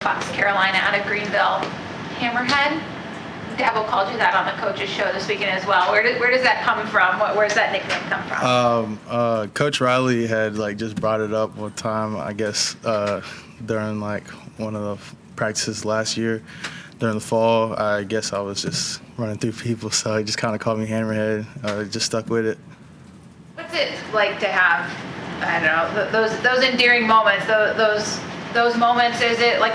Fox Carolina out of Greenville. Hammerhead? Dabo called you that on the coach's show this weekend as well. Where does that come from? Where's that nickname come from? Coach Riley had just brought it up one time, I guess, during one of the practices last year during the fall. I guess I was just running through people, so he just kind of called me Hammerhead. Just stuck with it. What's it like to have, I don't know, those endearing moments, those moments? Is it like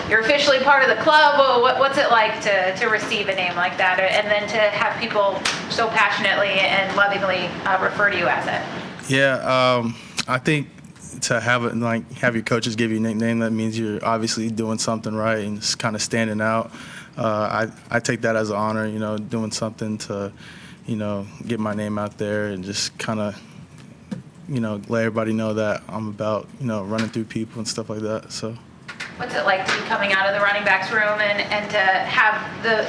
you're officially part of the club? What's it like to receive a name like that, and then to have people so passionately and lovingly refer to you as it? Yeah, I think to have it have your coaches give you a nickname, that means you're obviously doing something right and just kind of standing out. I take that as an honor, doing something to, get my name out there and just kind of, let everybody know that I'm about, running through people and stuff like that. So. What's it like to be coming out of the running backs room and to have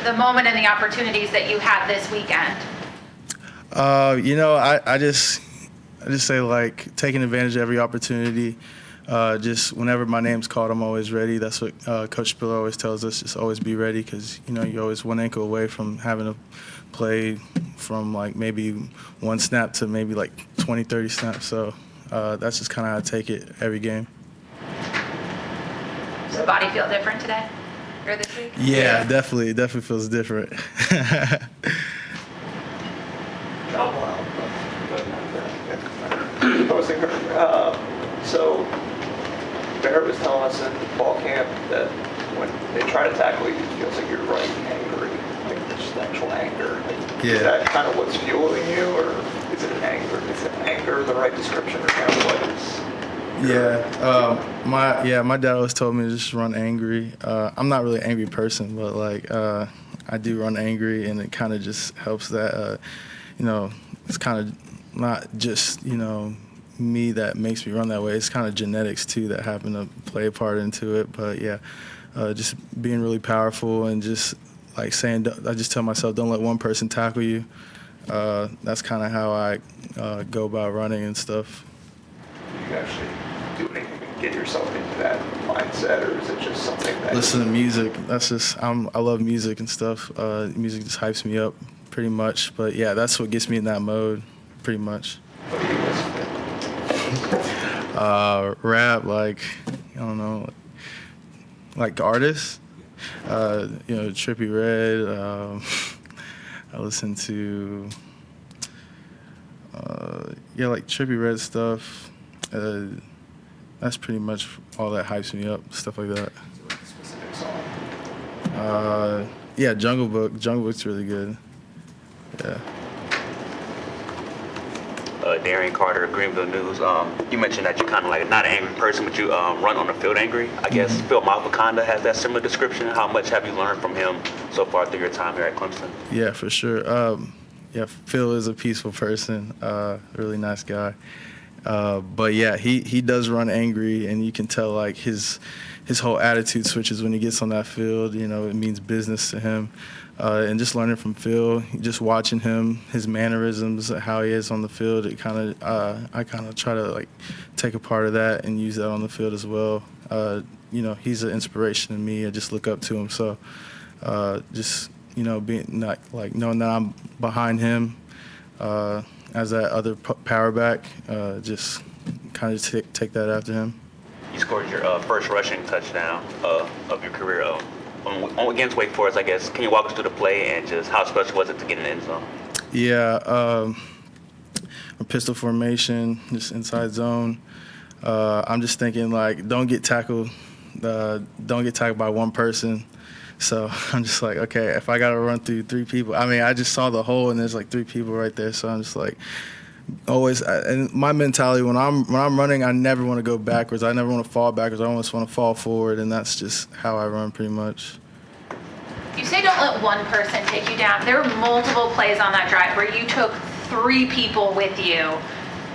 the moment and the opportunities that you had this weekend? I just say taking advantage of every opportunity. Just whenever my name's called, I'm always ready. That's what Coach Spiller always tells us, just always be ready, because, you're always one ankle away from having to play from maybe one snap to maybe 20, 30 snaps. So that's just kind of how I take it every game. Does the body feel different today or this week? Yeah, definitely. It definitely feels different. So Barrett was telling us in fall camp that when they try to tackle you, it feels like you're running angry, just actual anger. Yeah. Is that kind of what's fueling you, or is it anger? Is anger the right description, or kind of what is? My dad always told me to just run angry. I'm not really an angry person, but I do run angry, and it kind of just helps that it's kind of not just me that makes me run that way. It's kind of genetics too that happen to play a part into it. But yeah, just being really powerful and just saying, I just tell myself, don't let one person tackle you. That's kind of how I go about running and stuff. Do you actually do anything to get yourself into that mindset, or is it just something that? Listen to music. That's just I love music and stuff. Music just hypes me up pretty much. But yeah, that's what gets me in that mode pretty much. What do you listen to? Rap, I don't know, artists. Trippie Redd. I listen to Trippie Redd stuff. That's pretty much all that hypes me up, stuff like that. Specific song? Yeah, Jungle Book. Jungle Book's really good. Yeah. Darian Carter, Greenville News. You mentioned that you're kind of not an angry person, but you run on the field angry. I guess Phil Mafah kind of has that similar description. How much have you learned from him so far through your time here at Clemson? Yeah, for sure. Phil is a peaceful person, really nice guy. But yeah, he does run angry, and you can tell his whole attitude switches when he gets on that field. It means business to him. And just learning from Phil, just watching him, his mannerisms, how he is on the field, I kind of try to take a part of that and use that on the field as well. He's an inspiration to me. I just look up to him. So being knowing that I'm behind him as that other power back, just kind of take that after him. You scored your first rushing touchdown of your career against Wake Forest, I guess. Can you walk us through the play and just how special was it to get in the end zone? Yeah, a pistol formation, just inside zone. I'm just thinking don't get tackled by one person. So I'm just okay, if I gotta run through three people, I just saw the hole and there's three people right there. So I'm just always, and my mentality when I'm running, I never want to go backwards. I never want to fall backwards. I always want to fall forward, and that's just how I run pretty much. You say don't let one person take you down. There were multiple plays on that drive where you took three people with you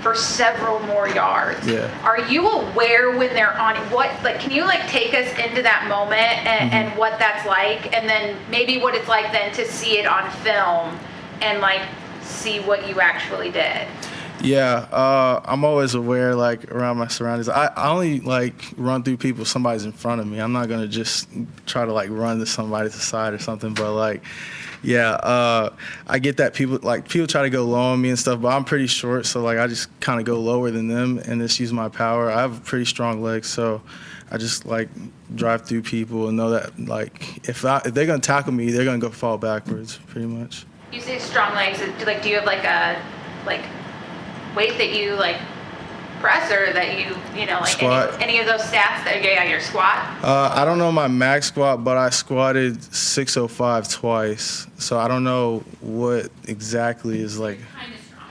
for several more yards. Yeah. Are you aware when they're on what? Can you take us into that moment and what that's like, and then maybe what it's like then to see it on film and see what you actually did? Yeah, I'm always aware, like, around my surroundings. I only, like, run through people if somebody's in front of me. I'm not going to just try to, like, run to somebody to the side or something. But, like, yeah, I get that people try to go low on me and stuff, but I'm pretty short. So, like, I just kind of go lower than them and just use my power. I have pretty strong legs, so I just, like, drive through people and know that, like, if they're going to tackle me, they're going to go fall backwards, pretty much. You say strong legs. Like, do you have like a weight that you like press, or that you know, like Squat. any of those stats that your squat? I don't know my max squat, but I squatted 605 twice, so I don't know what exactly is like. Kind of strong.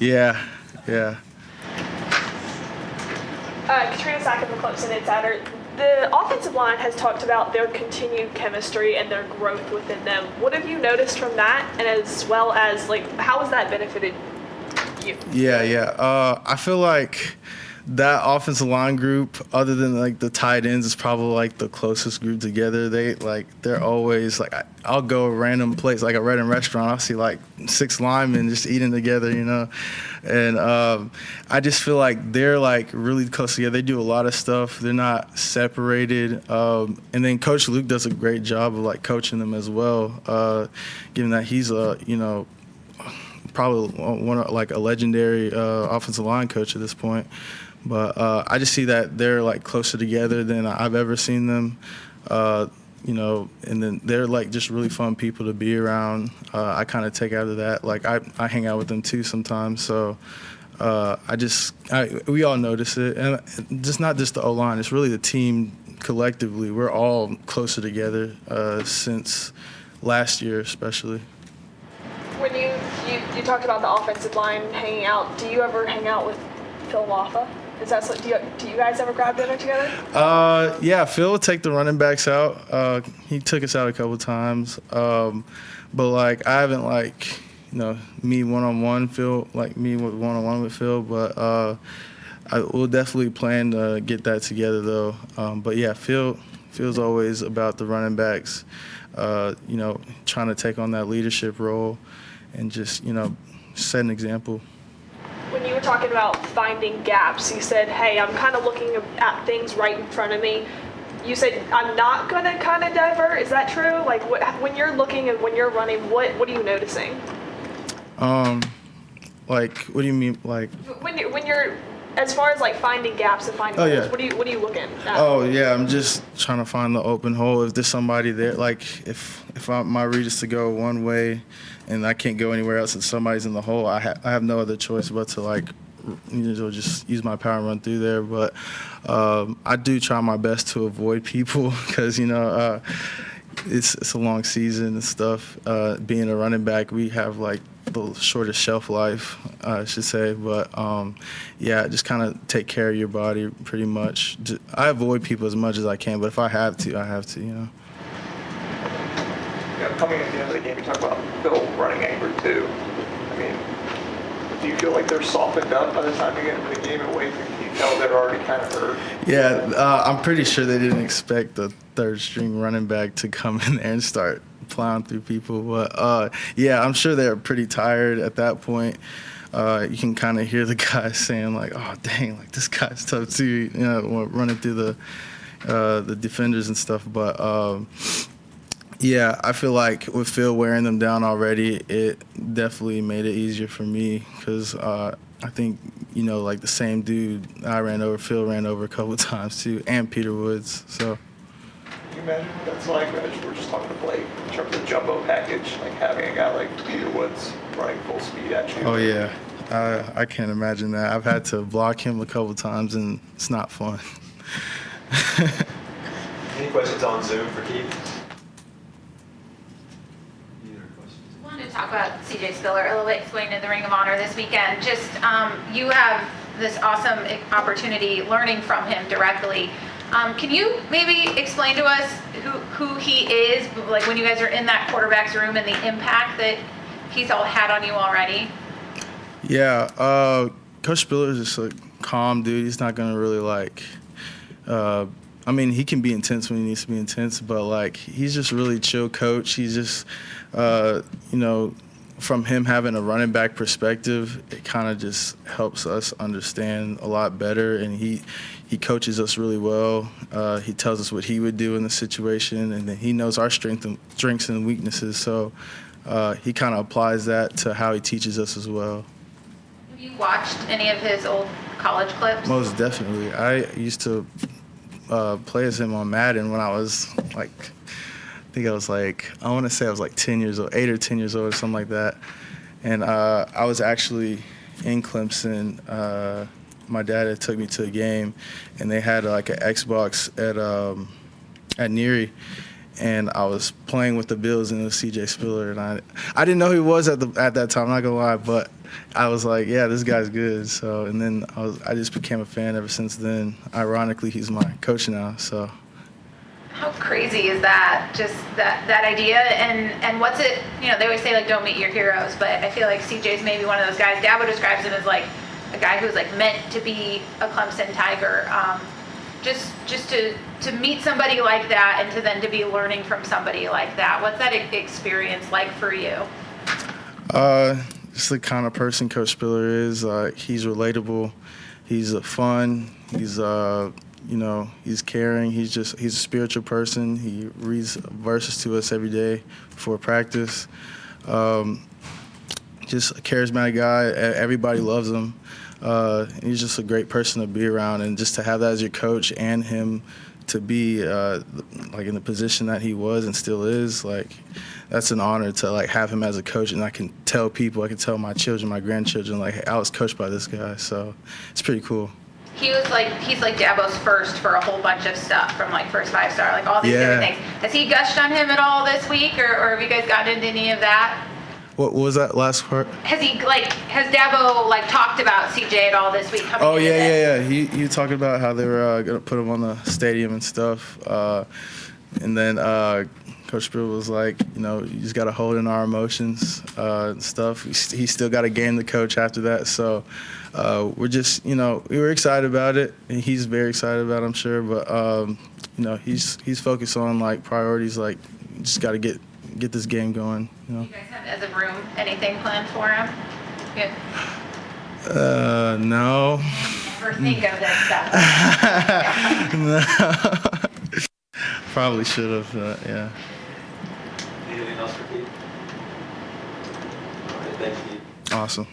Yeah. Katrina Sackett from Clemson Insider. The offensive line has talked about their continued chemistry and their growth within them. What have you noticed from that, and as well as, like, how has that benefited you? Yeah. I feel like that offensive line group, other than like the tight ends, is probably like the closest group together. They're always like, I'll go a random place, like a random restaurant, I'll see like 6 linemen just eating together, you know. And I just feel like they're like really close together. They do a lot of stuff. They're not separated. And then Coach Luke does a great job of like coaching them as well, given that he's probably like a legendary offensive line coach at this point. But I just see that they're like closer together than I've ever seen them. You know, and then they're like just really fun people to be around. I kind of take out of that. Like I hang out with them too sometimes. So we all notice it, and just not just the O-line. It's really the team collectively. We're all closer together since last year, especially. When you talked about the offensive line hanging out, do you ever hang out with Phil Mafah? Is that so? Do you guys ever grab dinner together? Yeah, Phil would take the running backs out. He took us out a couple times, but like I haven't like me one-on-one with Phil, but I will definitely plan to get that together though. But yeah, Phil's always about the running backs, trying to take on that leadership role and just set an example. When you were talking about finding gaps, you said, hey, I'm kind of looking at things right in front of me. You said, I'm not going to kind of divert. Is that true? Like, when you're looking and when you're running, what are you noticing? Like, what do you mean? Like, when you're as far as like finding gaps and finding holes, what are you looking at? Oh yeah, I'm just trying to find the open hole. If there's somebody there, like if my read is to go one way and I can't go anywhere else and somebody's in the hole, I have no other choice but to like just use my power and run through there. But I do try my best to avoid people because it's a long season and stuff. Being a running back, we have like the shortest shelf life, I should say. But yeah, just kind of take care of your body pretty much. I avoid people as much as I can, but if I have to, I have to, Yeah, coming at the end of the game, you talk about Phil running angry too. I mean, do you feel like they're softened up by the time you get into the game away? Can you tell they're already kind of hurt? Yeah, I'm pretty sure they didn't expect the third string running back to come in there and start plowing through people. But yeah, I'm sure they're pretty tired at that point. You can kind of hear the guys saying like, "Oh dang, like this guy's tough too," running through the defenders and stuff. But yeah, I feel like with Phil wearing them down already, it definitely made it easier for me because I think like the same dude Phil ran over a couple of times too, and Peter Woods. So. Can you imagine what that's like? We're just talking to Blake in terms of the jumbo package, like having a guy like Peter Woods running full speed at you. Oh yeah, I can't imagine that. I've had to block him a couple times, and it's not fun. Any questions on Zoom for Keith? I wanted to talk about CJ Spiller a little bit, going to the Ring of Honor this weekend. Just you have this awesome opportunity learning from him directly. Can you maybe explain to us who he is, like when you guys are in that quarterback's room and the impact that he's all had on you already? Yeah, Coach Spiller is just a calm dude. He's not gonna really like. I mean, he can be intense when he needs to be intense, but like he's just really chill coach. He's just, from him having a running back perspective, it kind of just helps us understand a lot better. And he coaches us really well. He tells us what he would do in the situation, and then he knows our strengths and weaknesses. So he kind of applies that to how he teaches us as well. Have you watched any of his old college clips? Most definitely. I used to play as him on Madden when I was like, I think I was like, I want to say I was like 10 years old, 8 or 10 years old or something like that. And I was actually in Clemson. My dad had took me to a game, and they had like an Xbox at Neary, and I was playing with the Bills, and it was CJ Spiller, and I didn't know who he was at that time, I'm not gonna lie, but I was like, yeah, this guy's good. So, and then I just became a fan ever since then. Ironically, he's my coach now. So. How crazy is that? Just that idea, and what's it? You know, they always say like don't meet your heroes, but I feel like CJ's maybe one of those guys. Dabo describes him as like a guy who's like meant to be a Clemson Tiger. Just to meet somebody like that, and to then to be learning from somebody like that. What's that experience like for you? Just the kind of person Coach Spiller is. He's relatable. He's fun. He's he's caring. He's a spiritual person. He reads verses to us every day before practice. Just a charismatic guy. Everybody loves him. He's just a great person to be around, and just to have that as your coach and him to be like in the position that he was and still is, like that's an honor to like have him as a coach. And I can tell people, I can tell my children, my grandchildren, like, hey, I was coached by this guy. So it's pretty cool. He's like Dabo's first for a whole bunch of stuff, from like first 5-star, like all these different things. Has he gushed on him at all this week, or have you guys gotten into any of that? What was that last part? Has Dabo like talked about CJ at all this week? Oh yeah. He talked about how they were gonna put him on the stadium and stuff, and then Coach Spiller was like, you just gotta hold in our emotions and stuff. He still got a game to coach after that, so we're just we were excited about it, and he's very excited about it, I'm sure. But he's focused on like priorities, like just gotta get this game going. You guys have, as a room, anything planned for him? Good. No. Never think of this stuff. No. Probably should have. Yeah. Anything else for Keith? All right, thanks, Keith. Awesome.